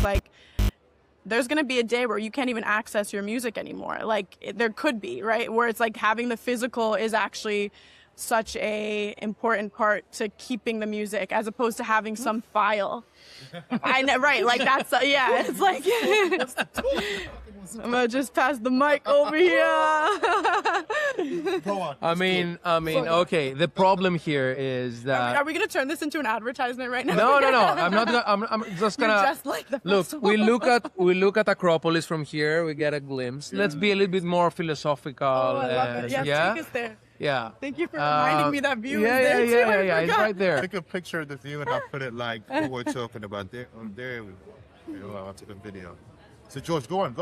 like there's going to be a day where you can't even access your music anymore. Like there could be, right? Where it's like having the physical is actually such a important part to keeping the music as opposed to having some file. I know, right? Like that's yeah. It's like I'm gonna just pass the mic over here. Go on. I mean, okay. The problem here is that Are we gonna turn this into an advertisement right now? no. I'm not. I'm just You're gonna just like the look. first We one. look at Acropolis from here. We get a glimpse. Let's be a little bit more philosophical. Oh, I love it. Yes, yeah. take us there. Yeah. Thank you for reminding me that view is Yeah, there too. I yeah. It's forgot. right there. Take a picture of the view and I'll put it like what we're talking about. There we go. I'll take a video. So George, go on.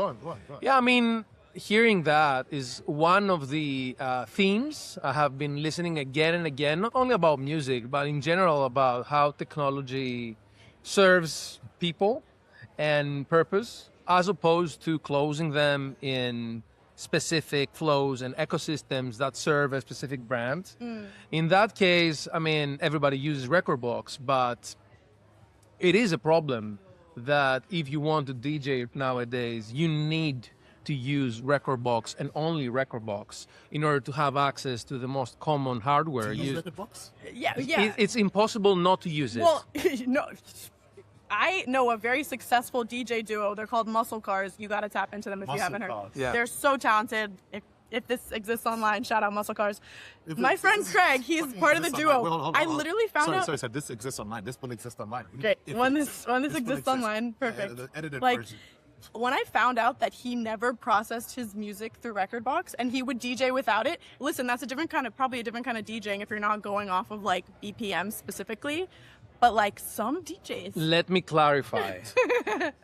Yeah, I mean, hearing that is one of the themes I have been listening again and again, not only about music, but in general about how technology serves people and purpose, as opposed to closing them in specific flows and ecosystems that serve a specific brand. In that case, I mean, everybody uses Rekordbox, but it is a problem that if you want to DJ nowadays, you need to use Rekordbox and only Rekordbox in order to have access to the most common hardware. Rekordbox? Yeah. It's impossible not to use it. Well, no. I know a very successful DJ duo. They're called Muscle Cars. You got to tap into them if you haven't heard. Yeah. They're so talented. If this exists online, shout out Muscle Cars. My friend Craig, he's part of the duo. I literally found out. Sorry. This exists online. This one exists online. Great. When this exists online, perfect. The edited Like, version. when I found out that he never processed his music through Rekordbox and he would DJ without it, listen, that's probably a different kind of DJing if you're not going off of like BPM specifically. But like some DJs. Let me clarify.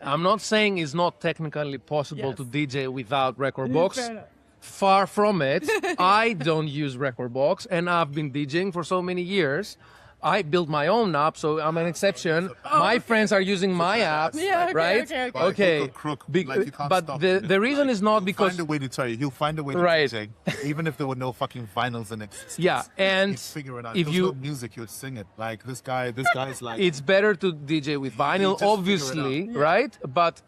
I'm not saying it's not technically possible Yes. to DJ without Rekordbox. Fair enough. Far from it. I don't use Rekordbox, and I've been DJing for so many years. I built my own app, so I'm an exception. My friends are using my app, Yeah, okay, right? okay. Like hook or crook, like you can't but stop. the reason is not because Find a way to tell you. He'll find a way to Right. DJ, even if there were no fucking vinyls in existence. yeah, and He'd figure it out. if There's you no music, he'll sing it. Like this guy's like. it's better to DJ with vinyl, just figure it obviously, out. right? But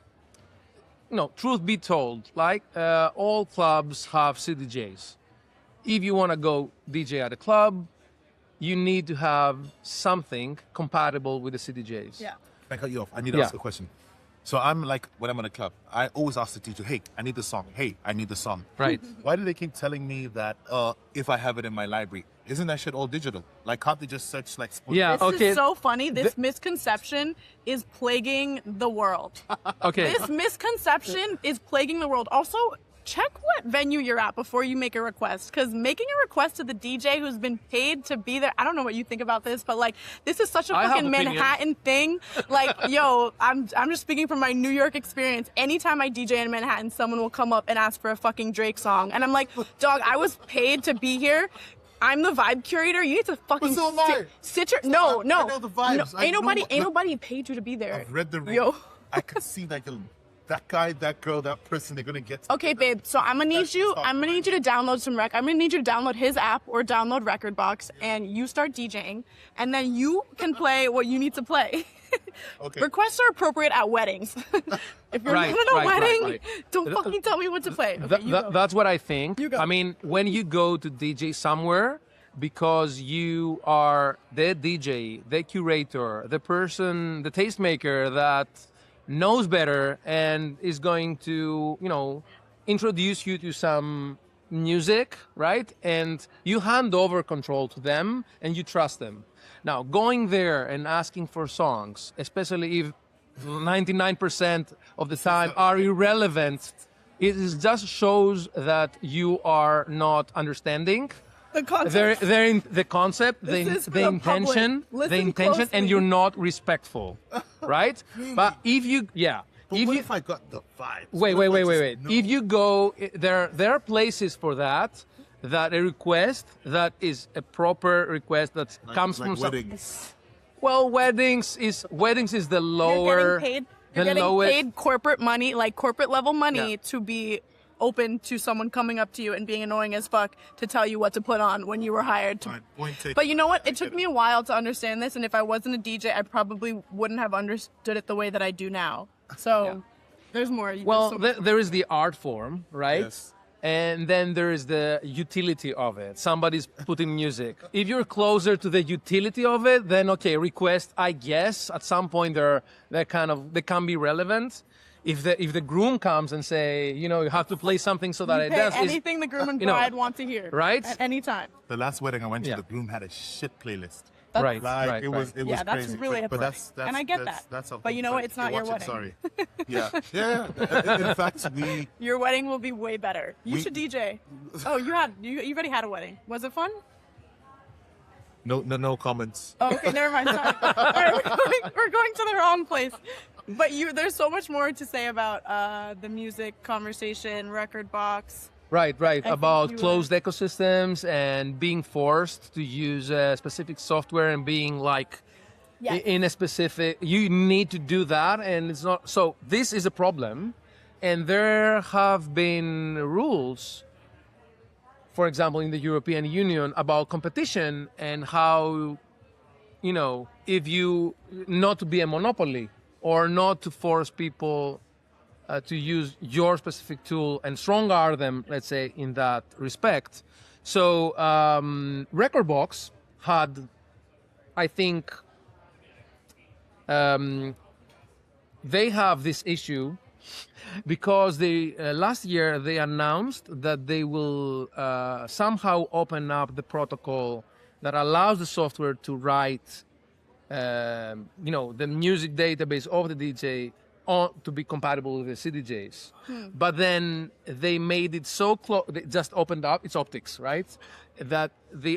truth be told, like all clubs have CDJs. If you want to go DJ at a club, you need to have something compatible with the CDJs. Yeah. Can I cut you off? I need to Yeah. ask a question. So I'm like, when I'm in a club, I always ask the teacher, hey, I need the song. Hey, I need the song. Right. Why do they keep telling me that if I have it in my library? Isn't that shit all digital? Like, can't they just search like... Yeah. This Okay. is so funny. This misconception is plaguing the world. Okay. This misconception is plaguing the world. Also, check what venue you're at before you make a request. Because making a request to the DJ who's been paid to be there, I don't know what you think about this, but like, this is such a I have fucking opinions. Manhattan thing. Like, yo, I'm just speaking from my New York experience. Anytime I DJ in Manhattan, someone will come up and ask for a fucking Drake song. And I'm like, dog, I was paid to be here. I'm the vibe curator. You need to fucking But so am I. sit your no. I know the vibes. No, I ain't know nobody paid you to be there. I've read the... Yo. I could see that guy, that girl, that person, they're gonna get... Okay, babe. So I'm gonna need you to download I'm gonna need you to download his app or download Rekordbox, and you start DJing, and then you can play what you need to play. Okay. Requests are appropriate at weddings. If you're Right, having a right, wedding, right. don't fucking tell me what to play. Okay, you go. That's what I think. You go. I mean, when you go to DJ somewhere, because you are the DJ, the curator, the person, the tastemaker that knows better and is going to, introduce you to some music, right? And you hand over control to them and you trust them. Now, going there and asking for songs, especially if 99% of the time are irrelevant, it just shows that you are not understanding The concept. they're in the concept, This is for the the intention, public. the Listen intention, and closely. you're not respectful, right? But if you, But what if I got the vibes? wait. If you go, there are places for that. That a request that is a proper request that comes from some. weddings. Well, weddings is the lower. You're getting lowest- paid corporate money, like corporate level money, Yeah. to be open to someone coming up to you and being annoying as fuck to tell you what to put on when you were hired to. Fine, point taken. But you know what? I It took get me a while to understand this, and if I wasn't a DJ, I probably wouldn't have understood it the way that I do now. So there's more. Well, There's so there is the art form, right? Yes. And then there is the utility of it. Somebody's putting music. If you're closer to the utility of it, then okay, request, I guess, at some point they can be relevant. If the groom comes and say, you have to play something so that you it pay dances, anything the groom and bride want to hear, right? At any time. The last wedding I went to, Yeah. the groom had a shit playlist. Right, Like right, it was Yeah, that's crazy. really but hypocritical. that's And I get that. That's But you know what? It's not your Watch it, wedding. Sorry. Yeah. In fact, Your wedding will be way better. You We- should DJ. Oh, you already had a wedding. Was it fun? no comments. Oh, okay, never mind. Sorry. All right, we're going to the wrong place. But there's so much more to say about the music conversation, record box. Right. think About you closed ecosystems and being forced to use a specific software and being like Yes. in a specific, you need to do that, and it's not. So this is a problem, and there have been rules, for example, in the European Union about competition and how, if you not to be a monopoly or not to force people to use your specific tool and strong-arm them, let's say, in that respect. So Recordbox had, I think, they have this issue because they last year they announced that they will somehow open up the protocol that allows the software to write, the music database of the DJ to be compatible with the CDJs. But then they made it so close, they just opened up, it's optics, right? That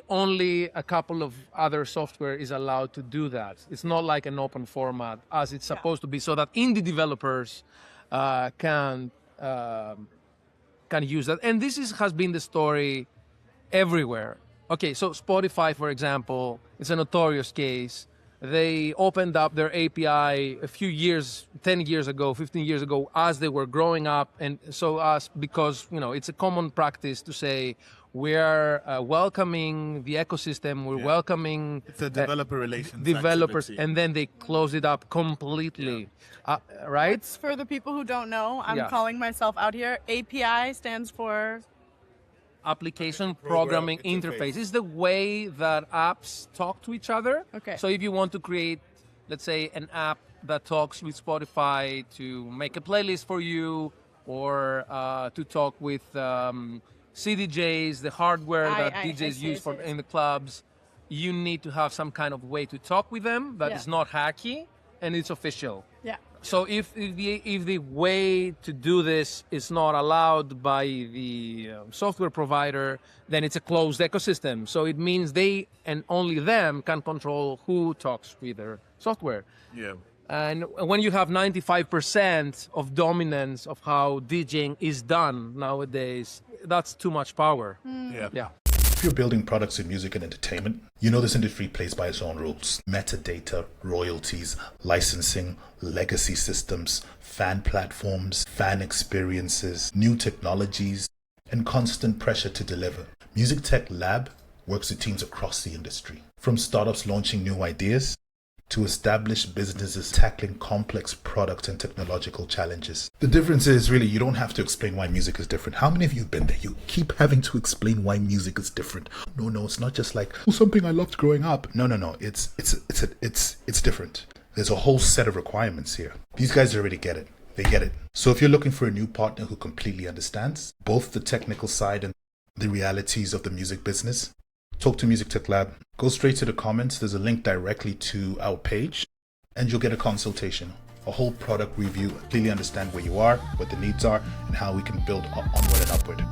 only a couple of other software is allowed to do that. It's not like an open format as it's supposed to be, so that indie developers can use that. And this has been the story everywhere. Okay, so Spotify, for example, is a notorious case. They opened up their API a few years, 10 years ago, 15 years ago, as they were growing up. And so because, it's a common practice to say, we're welcoming the ecosystem, we're welcoming It's a developer relations developers, activity. and then they close it up completely, right? It's for the people who don't know, I'm Yeah. calling myself out here. API stands for Application programming interface. interface is the way that apps talk to each other. Okay. So if you want to create, let's say, an app that talks with Spotify to make a playlist for you, or to talk with CDJs, the hardware that DJs use in the clubs, you need to have some kind of way to talk with them that is not hacky and it's official. Yeah. So if the way to do this is not allowed by the software provider, then it's a closed ecosystem. So it means they and only them can control who talks with their software. Yeah. And when you have 95% of dominance of how DJing is done nowadays, that's too much power. Yeah. If you're building products in music and entertainment, you know this industry plays by its own rules. Metadata, royalties, licensing, legacy systems, fan platforms, fan experiences, new technologies, and constant pressure to deliver. Music Tech Lab works with teams across the industry, from startups launching new ideas to established businesses tackling complex product and technological challenges. The difference is really you don't have to explain why music is different. How many of you have been there? You keep having to explain why music is different. No, it's not just like, oh, something I loved growing up. No. It's different. There's a whole set of requirements here. These guys already get it. They get it. So if you're looking for a new partner who completely understands both the technical side and the realities of the music business, talk to Music Tech Lab. Go straight to the comments. There's a link directly to our page, and you'll get a consultation, a whole product review, clearly understand where you are, what the needs are, and how we can build onward and upward.